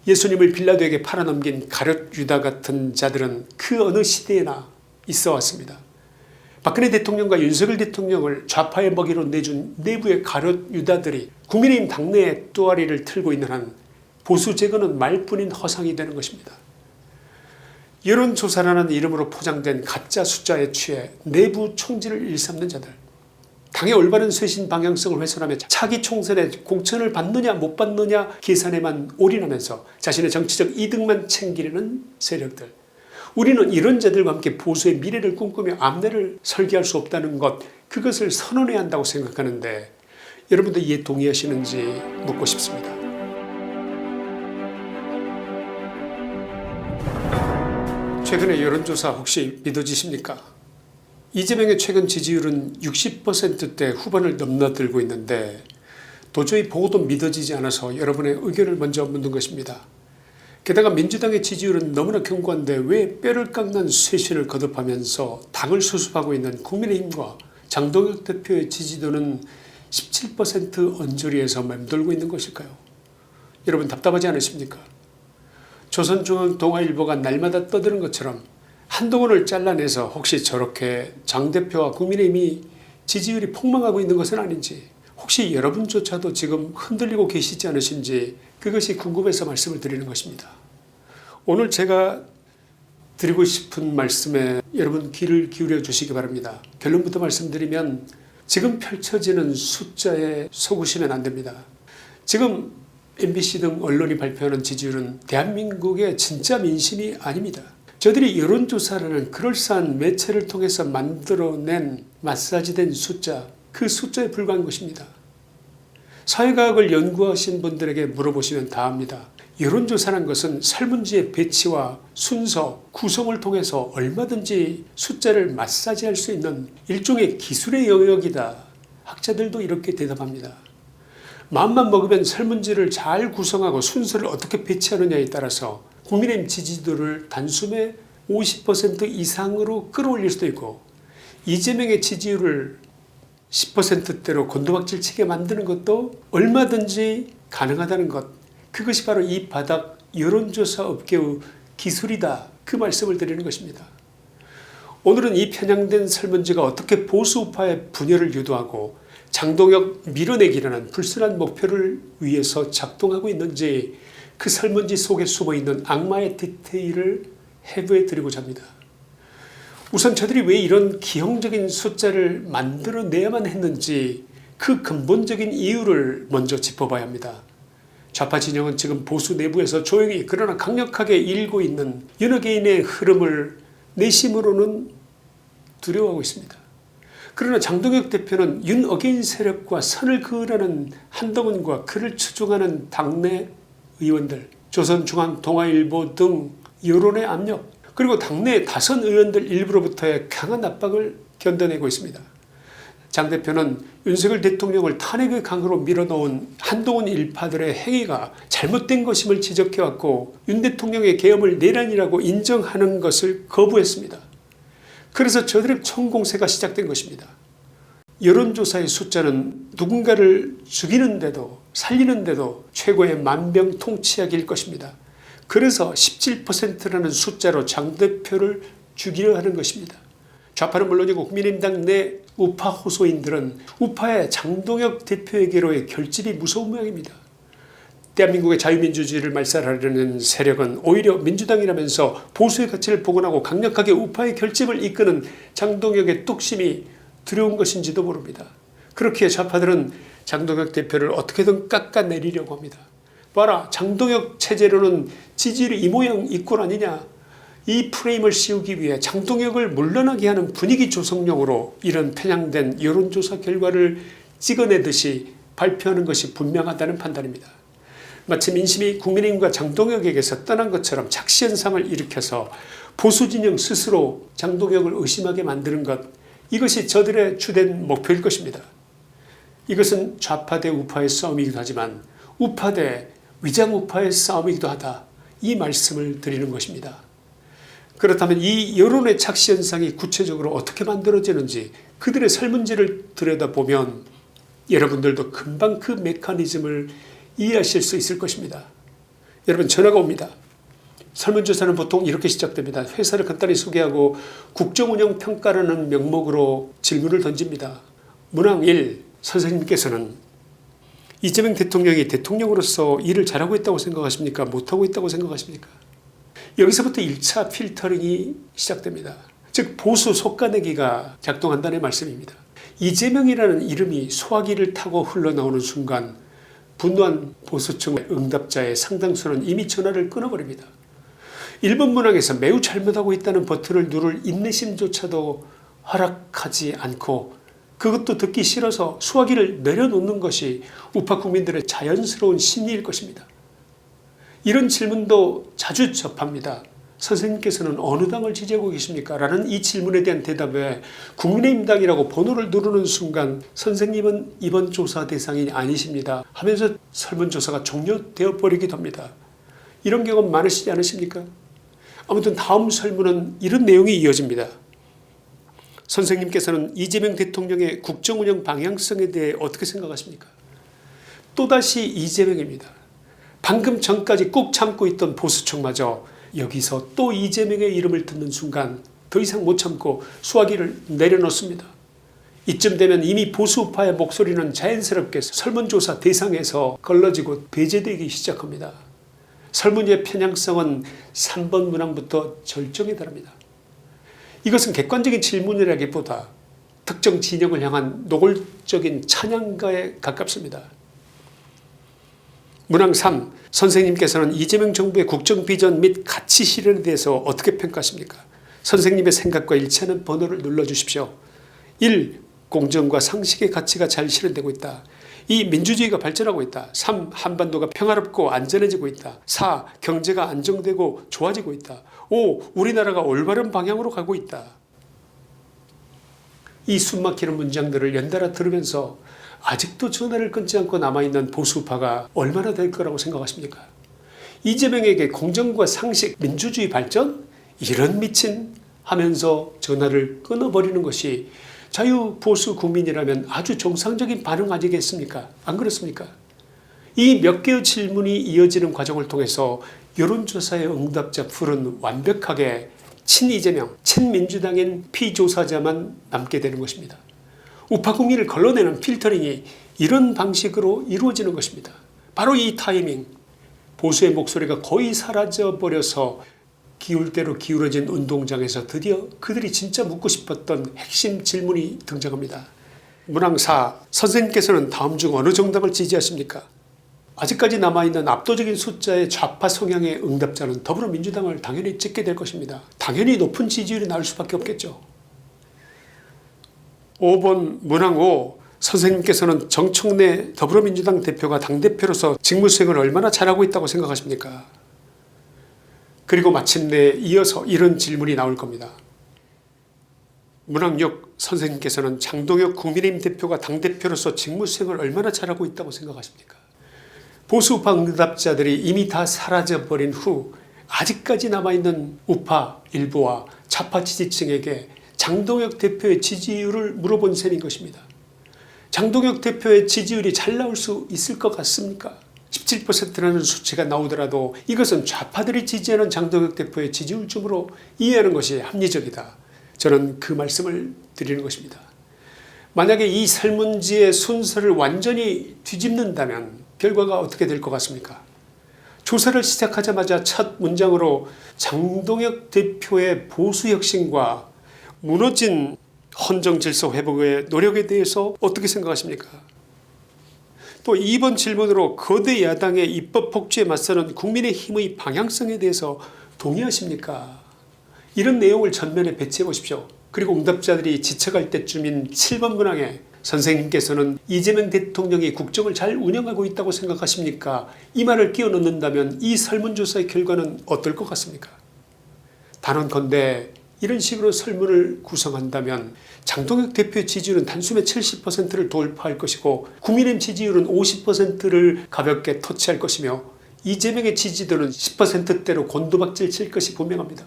예수님을 빌라도에게 팔아넘긴 가룟 유다 같은 자들은 그 어느 시대에나 있어 왔습니다. 박근혜 대통령과 윤석열 대통령을 좌파의 먹이로 내준 내부의 가룟 유다들이 국민의힘 당내에 뚜아리를 틀고 있는 한 보수 제거는 말뿐인 허상이 되는 것입니다. 여론조사라는 이름으로 포장된 가짜 숫자에 취해 내부 총질을 일삼는 자들, 당의 올바른 쇄신 방향성을 훼손하며 차기 총선에 공천을 받느냐 못 받느냐 계산에만 올인하면서 자신의 정치적 이득만 챙기려는 세력들, 우리는 이런 자들과 함께 보수의 미래를 꿈꾸며 앞날을 설계할 수 없다는 것, 그것을 선언해야 한다고 생각하는데 여러분도 이에 동의하시는지 묻고 싶습니다. 최근의 여론조사 혹시 믿어지십니까? 이재명의 최근 지지율은 60%대 후반을 넘나들고 있는데 도저히 보고도 믿어지지 않아서 여러분의 의견을 먼저 묻는 것입니다. 게다가 민주당의 지지율은 너무나 견고한데 왜 뼈를 깎는 쇄신을 거듭하면서 당을 수습하고 있는 국민의힘과 장동혁 대표의 지지도는 17% 언저리에서 맴돌고 있는 것일까요? 여러분 답답하지 않으십니까? 조선중앙동아일보가 날마다 떠드는 것처럼 한동훈을 잘라내서 혹시 저렇게 장 대표와 국민의힘이 지지율이 폭망하고 있는 것은 아닌지, 혹시 여러분조차도 지금 흔들리고 계시지 않으신지 그것이 궁금해서 말씀을 드리는 것입니다. 오늘 제가 드리고 싶은 말씀에 여러분 귀를 기울여 주시기 바랍니다. 결론부터 말씀드리면 지금 펼쳐지는 숫자에 속으시면 안 됩니다. 지금 MBC 등 언론이 발표하는 지지율은 대한민국의 진짜 민심이 아닙니다. 저들이 여론조사라는 그럴싸한 매체를 통해서 만들어낸 마사지된 숫자, 그 숫자에 불과한 것입니다. 사회과학을 연구하신 분들에게 물어보시면 다 압니다. 여론조사라는 것은 설문지의 배치와 순서, 구성을 통해서 얼마든지 숫자를 마사지할 수 있는 일종의 기술의 영역이다. 학자들도 이렇게 대답합니다. 마음만 먹으면 설문지를 잘 구성하고 순서를 어떻게 배치하느냐에 따라서 국민의힘 지지도를 단숨에 50% 이상으로 끌어올릴 수도 있고 이재명의 지지율을 10%대로 곤두박질 치게 만드는 것도 얼마든지 가능하다는 것, 그것이 바로 이 바닥 여론조사 업계의 기술이다, 그 말씀을 드리는 것입니다. 오늘은 이 편향된 설문지가 어떻게 보수우파의 분열을 유도하고 장동혁 밀어내기라는 불순한 목표를 위해서 작동하고 있는지 그 설문지 속에 숨어있는 악마의 디테일을 해부해 드리고자 합니다. 우선 저들이 왜 이런 기형적인 숫자를 만들어내야만 했는지 그 근본적인 이유를 먼저 짚어봐야 합니다. 좌파 진영은 지금 보수 내부에서 조용히 그러나 강력하게 일고 있는 여러 개인의 흐름을 내심으로는 두려워하고 있습니다. 그러나 장동혁 대표는 윤 어게인 세력과 선을 그으라는 한동훈과 그를 추종하는 당내 의원들, 조선중앙동아일보 등 여론의 압력, 그리고 당내 다선 의원들 일부로부터의 강한 압박을 견뎌내고 있습니다. 장 대표는 윤석열 대통령을 탄핵의 강으로 밀어넣은 한동훈 일파들의 행위가 잘못된 것임을 지적해왔고 윤 대통령의 계엄을 내란이라고 인정하는 것을 거부했습니다. 그래서 저들의 총공세가 시작된 것입니다. 여론조사의 숫자는 누군가를 죽이는데도 살리는데도 최고의 만병통치약일 것입니다. 그래서 17%라는 숫자로 장 대표를 죽이려 하는 것입니다. 좌파는 물론이고 국민의힘당 내 우파 호소인들은 우파의 장동혁 대표에게로의 결집이 무서운 모양입니다. 대한민국의 자유민주주의를 말살하려는 세력은 오히려 민주당이라면서 보수의 가치를 복원하고 강력하게 우파의 결집을 이끄는 장동혁의 뚝심이 두려운 것인지도 모릅니다. 그렇기에 좌파들은 장동혁 대표를 어떻게든 깎아내리려고 합니다. 봐라, 장동혁 체제로는 지지율이 이 모양 이 꼴 아니냐. 이 프레임을 씌우기 위해 장동혁을 물러나게 하는 분위기 조성용으로 이런 편향된 여론조사 결과를 찍어내듯이 발표하는 것이 분명하다는 판단입니다. 마치 민심이 국민의힘과 장동혁에게서 떠난 것처럼 착시현상을 일으켜서 보수진영 스스로 장동혁을 의심하게 만드는 것, 이것이 저들의 주된 목표일 것입니다. 이것은 좌파 대 우파의 싸움이기도 하지만 우파 대 위장우파의 싸움이기도 하다, 이 말씀을 드리는 것입니다. 그렇다면 이 여론의 착시현상이 구체적으로 어떻게 만들어지는지 그들의 설문지를 들여다보면 여러분들도 금방 그 메커니즘을 이해하실 수 있을 것입니다. 여러분 전화가 옵니다. 설문조사는 보통 이렇게 시작됩니다. 회사를 간단히 소개하고 국정운영평가라는 명목으로 질문을 던집니다. 문항 1. 선생님께서는 이재명 대통령이 대통령으로서 일을 잘하고 있다고 생각하십니까? 못하고 있다고 생각하십니까? 여기서부터 1차 필터링이 시작됩니다. 즉 보수 속가내기가 작동한다는 말씀입니다. 이재명이라는 이름이 소화기를 타고 흘러나오는 순간 분노한 보수층 응답자의 상당수는 이미 전화를 끊어버립니다. 1번 문항에서 매우 잘못하고 있다는 버튼을 누를 인내심조차도 허락하지 않고 그것도 듣기 싫어서 수화기를 내려놓는 것이 우파 국민들의 자연스러운 심리일 것입니다. 이런 질문도 자주 접합니다. 선생님께서는 어느 당을 지지하고 계십니까? 라는 이 질문에 대한 대답에 국민의힘당이라고 번호를 누르는 순간 선생님은 이번 조사 대상이 아니십니다 하면서 설문조사가 종료되어 버리기도 합니다. 이런 경험 많으시지 않으십니까? 아무튼 다음 설문은 이런 내용이 이어집니다. 선생님께서는 이재명 대통령의 국정운영 방향성에 대해 어떻게 생각하십니까? 또다시 이재명입니다. 방금 전까지 꾹 참고 있던 보수층마저 여기서 또 이재명의 이름을 듣는 순간 더 이상 못 참고 수화기를 내려놓습니다. 이쯤 되면 이미 보수우파의 목소리는 자연스럽게 설문조사 대상에서 걸러지고 배제되기 시작합니다. 설문지의 편향성은 3번 문항부터 절정에 달합니다. 이것은 객관적인 질문이라기보다 특정 진영을 향한 노골적인 찬양가에 가깝습니다. 문항 3. 선생님께서는 이재명 정부의 국정 비전 및 가치 실현에 대해서 어떻게 평가하십니까? 선생님의 생각과 일치하는 번호를 눌러주십시오. 1. 공정과 상식의 가치가 잘 실현되고 있다. 2. 민주주의가 발전하고 있다. 3. 한반도가 평화롭고 안전해지고 있다. 4. 경제가 안정되고 좋아지고 있다. 5. 우리나라가 올바른 방향으로 가고 있다. 이 숨막히는 문장들을 연달아 들으면서 아직도 전화를 끊지 않고 남아있는 보수파가 얼마나 될 거라고 생각하십니까? 이재명에게 공정과 상식, 민주주의 발전? 이런 미친 하면서 전화를 끊어버리는 것이 자유보수 국민이라면 아주 정상적인 반응 아니겠습니까? 안 그렇습니까? 이 몇 개의 질문이 이어지는 과정을 통해서 여론조사의 응답자 풀은 완벽하게 친이재명, 친민주당인 피조사자만 남게 되는 것입니다. 우파 국민을 걸러내는 필터링이 이런 방식으로 이루어지는 것입니다. 바로 이 타이밍, 보수의 목소리가 거의 사라져버려서 기울 대로 기울어진 운동장에서 드디어 그들이 진짜 묻고 싶었던 핵심 질문이 등장합니다. 문항 4. 선생님께서는 다음 중 어느 정당을 지지하십니까? 아직까지 남아있는 압도적인 숫자의 좌파 성향의 응답자는 더불어민주당을 당연히 찍게 될 것입니다. 당연히 높은 지지율이 나올 수밖에 없겠죠. 5번 문항 5. 선생님께서는 정청래 더불어민주당 대표가 당대표로서 직무수행을 얼마나 잘하고 있다고 생각하십니까? 그리고 마침내 이어서 이런 질문이 나올 겁니다. 문항 6. 선생님께서는 장동혁 국민의힘 대표가 당대표로서 직무수행을 얼마나 잘하고 있다고 생각하십니까? 보수우파 응답자들이 이미 다 사라져버린 후 아직까지 남아있는 우파 일부와 좌파 지지층에게 장동혁 대표의 지지율을 물어본 셈인 것입니다. 장동혁 대표의 지지율이 잘 나올 수 있을 것 같습니까? 17%라는 수치가 나오더라도 이것은 좌파들이 지지하는 장동혁 대표의 지지율쯤으로 이해하는 것이 합리적이다. 저는 그 말씀을 드리는 것입니다. 만약에 이 설문지의 순서를 완전히 뒤집는다면 결과가 어떻게 될 것 같습니까? 조사를 시작하자마자 첫 문장으로 장동혁 대표의 보수혁신과 무너진 헌정질서 회복의 노력에 대해서 어떻게 생각하십니까? 또 2번 질문으로 거대 야당의 입법 폭주에 맞서는 국민의힘의 방향성에 대해서 동의하십니까? 이런 내용을 전면에 배치해 보십시오. 그리고 응답자들이 지쳐갈 때쯤인 7번 문항에 선생님께서는 이재명 대통령이 국정을 잘 운영하고 있다고 생각하십니까? 이 말을 끼워 넣는다면 이 설문조사의 결과는 어떨 것 같습니까? 단언컨대 이런 식으로 설문을 구성한다면 장동혁 대표의 지지율은 단숨에 70%를 돌파할 것이고 국민의힘 지지율은 50%를 가볍게 터치할 것이며 이재명의 지지도는 10%대로 곤두박질 칠 것이 분명합니다.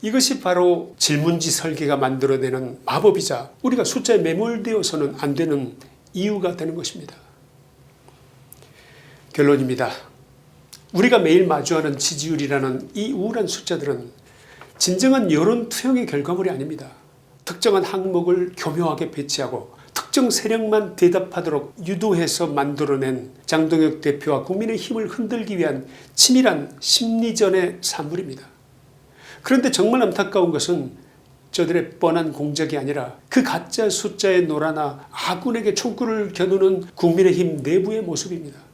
이것이 바로 질문지 설계가 만들어내는 마법이자 우리가 숫자에 매몰되어서는 안 되는 이유가 되는 것입니다. 결론입니다. 우리가 매일 마주하는 지지율이라는 이 우울한 숫자들은 진정한 여론 투영의 결과물이 아닙니다. 특정한 항목을 교묘하게 배치하고 특정 세력만 대답하도록 유도해서 만들어낸 장동혁 대표와 국민의힘을 흔들기 위한 치밀한 심리전의 산물입니다. 그런데 정말 안타까운 것은 저들의 뻔한 공작이 아니라 그 가짜 숫자에 놀아나 아군에게 총구를 겨누는 국민의힘 내부의 모습입니다.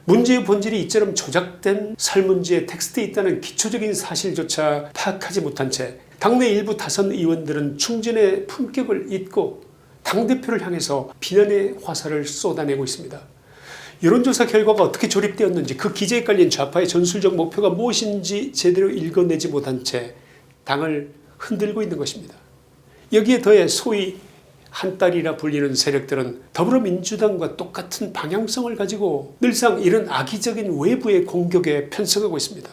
문제의 본질이 이처럼 조작된 설문지에 텍스트에 있다는 기초적인 사실조차 파악하지 못한 채 당내 일부 다선 의원들은 충전의 품격을 잊고 당대표를 향해서 비난의 화살을 쏟아내고 있습니다. 여론조사 결과가 어떻게 조립되었는지 그 기재에 깔린 좌파의 전술적 목표가 무엇인지 제대로 읽어내지 못한 채 당을 흔들고 있는 것입니다. 여기에 더해 소위 한딸이라 불리는 세력들은 더불어민주당과 똑같은 방향성을 가지고 늘상 이런 악의적인 외부의 공격에 편성하고 있습니다.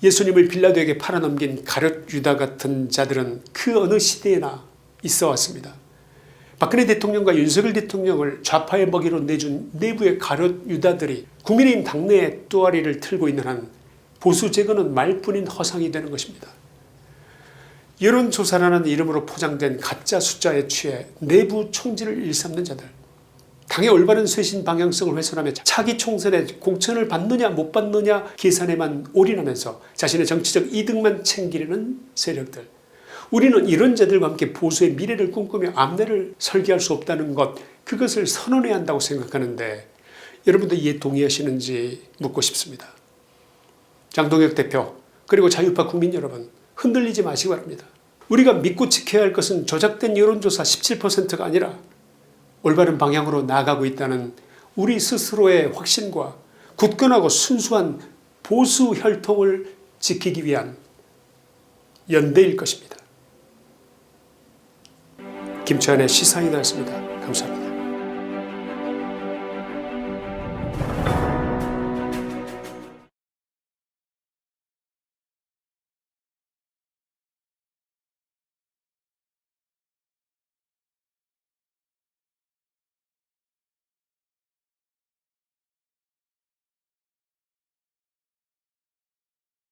예수님을 빌라도에게 팔아넘긴 가룟 유다 같은 자들은 그 어느 시대에나 있어 왔습니다. 박근혜 대통령과 윤석열 대통령을 좌파의 먹이로 내준 내부의 가룟 유다들이 국민의힘 당내에 뚜아리를 틀고 있는 한 보수 제거는 말뿐인 허상이 되는 것입니다. 여론조사라는 이름으로 포장된 가짜 숫자에 취해 내부 총질을 일삼는 자들, 당의 올바른 쇄신 방향성을 훼손하며 차기 총선에 공천을 받느냐 못 받느냐 계산에만 올인하면서 자신의 정치적 이득만 챙기려는 세력들, 우리는 이런 자들과 함께 보수의 미래를 꿈꾸며 앞날을 설계할 수 없다는 것, 그것을 선언해야 한다고 생각하는데 여러분도 이에 동의하시는지 묻고 싶습니다. 장동혁 대표 그리고 자유파 국민 여러분, 흔들리지 마시기 바랍니다. 우리가 믿고 지켜야 할 것은 조작된 여론조사 17%가 아니라 올바른 방향으로 나아가고 있다는 우리 스스로의 확신과 굳건하고 순수한 보수 혈통을 지키기 위한 연대일 것입니다. 김치환의 시사인이었습니다. 감사합니다.